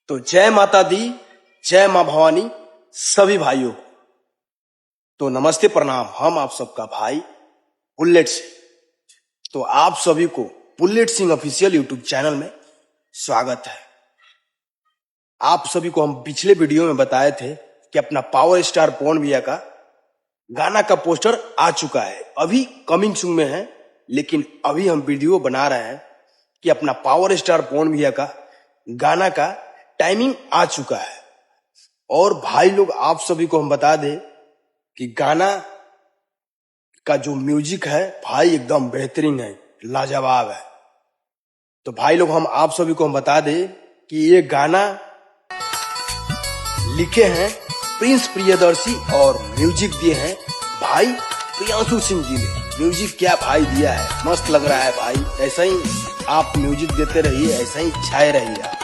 तो जय माता दी, जय मां भवानी सभी भाइयों को। तो नमस्ते प्रणाम, हम आप सबका भाई बुलेट सिंह। तो आप सभी को bullet Singh official YouTube channel में स्वागत है। आप सभी को हम पिछले वीडियो में बताए थे कि अपना पावर स्टार पवन भैया का गाना का पोस्टर आ चुका है, अभी कमिंग सून में है। लेकिन अभी हम वीडियो बना रहे हैं कि अपना पावर स्टार पवन भैया का गाना का टाइमिंग आ चुका है। और भाई लोग आप सभी को हम बता दें कि गाना का जो म्यूजिक है भाई एकदम बेहतरीन है, लाजवाब है। तो भाई लोग हम आप सभी को हम बता दें कि ये गाना लिखे हैं प्रिंस प्रियदर्शी और म्यूजिक दिए हैं भाई प्रियांशु सिंह जी ने। म्यूजिक क्या भाई दिया है, मस्त लग रहा है भाई। ऐसा ही आप म्यूजिक देते रहिए, ऐसा ही छाए रहिए आप।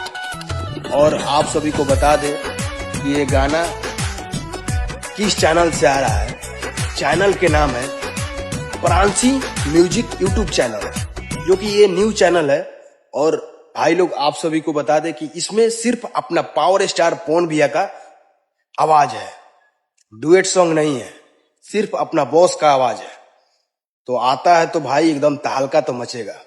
और आप सभी को बता दें कि ये गाना किस चैनल से आ रहा है। चैनल के नाम है प्रांसी म्यूजिक यूट्यूब चैनल, जो कि ये न्यू चैनल है। और भाई लोग आप सभी को बता दें कि इसमें सिर्फ अपना पावर स्टार पवन भैया का आवाज है, डुएट सॉन्ग नहीं है, सिर्फ अपना बॉस का आवाज है। तो आता है तो भाई एकदम तहलका तो मचेगा।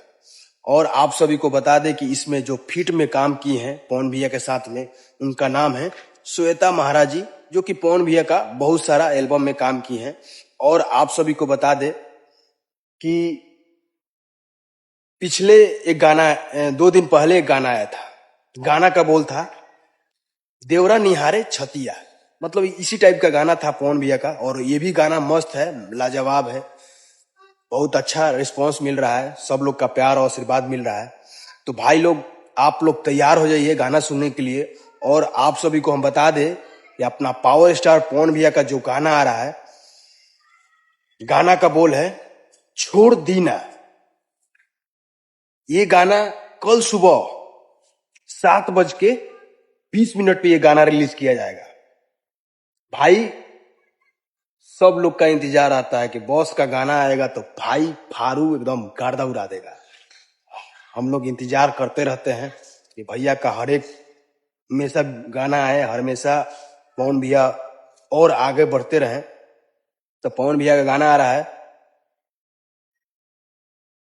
और आप सभी को बता दें कि इसमें जो फीट में काम किए हैं पवन भैया के साथ में, उनका नाम है श्वेता महाराज जी, जो कि पवन भैया का बहुत सारा एल्बम में काम किए हैं। और आप सभी को बता दें कि पिछले एक गाना 2 दिन पहले एक गाना आया था, गाना का बोल था देवरा निहारे छतिया, मतलब इसी टाइप का गाना था पवन भैया का। और ये भी गाना मस्त है, लाजवाब है, बहुत अच्छा रिस्पांस मिल रहा है, सब लोग का प्यार और आशीर्वाद मिल रहा है। तो भाई लोग आप लोग तैयार हो जाइए गाना सुनने के लिए। और आप सभी को हम बता दें कि अपना पावर स्टार पवन भैया का जो गाना आ रहा है, गाना का बोल है छोड़ दीना। ये गाना कल सुबह 7:20 पे ये गाना रिलीज किया जाएगा। भाई सब लोग का इंतजार आता है कि बॉस का गाना आएगा तो भाई फारू एकदम गर्दा उड़ा देगा। हम लोग इंतजार करते रहते हैं कि भैया का हर एक हमेशा गाना आए, हमेशा पवन भैया और आगे बढ़ते रहें। तो पवन भैया का गाना आ रहा है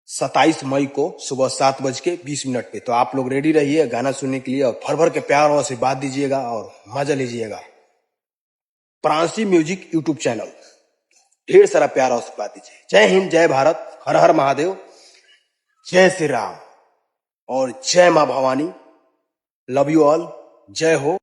27 मई को सुबह 7:20 पे। तो आप लोग रेडी रहिए गाना सुनने के लिए और भर भर के प्यार और आशीर्वाद दीजिएगा और मजा लीजिएगा। प्रांसी म्यूजिक यूट्यूब चैनल, ढेर सारा प्यार और आशीर्वाद दीजिए। जय हिंद, जय भारत, हर हर महादेव, जय श्री राम और जय मां भवानी। लव यू ऑल, जय हो।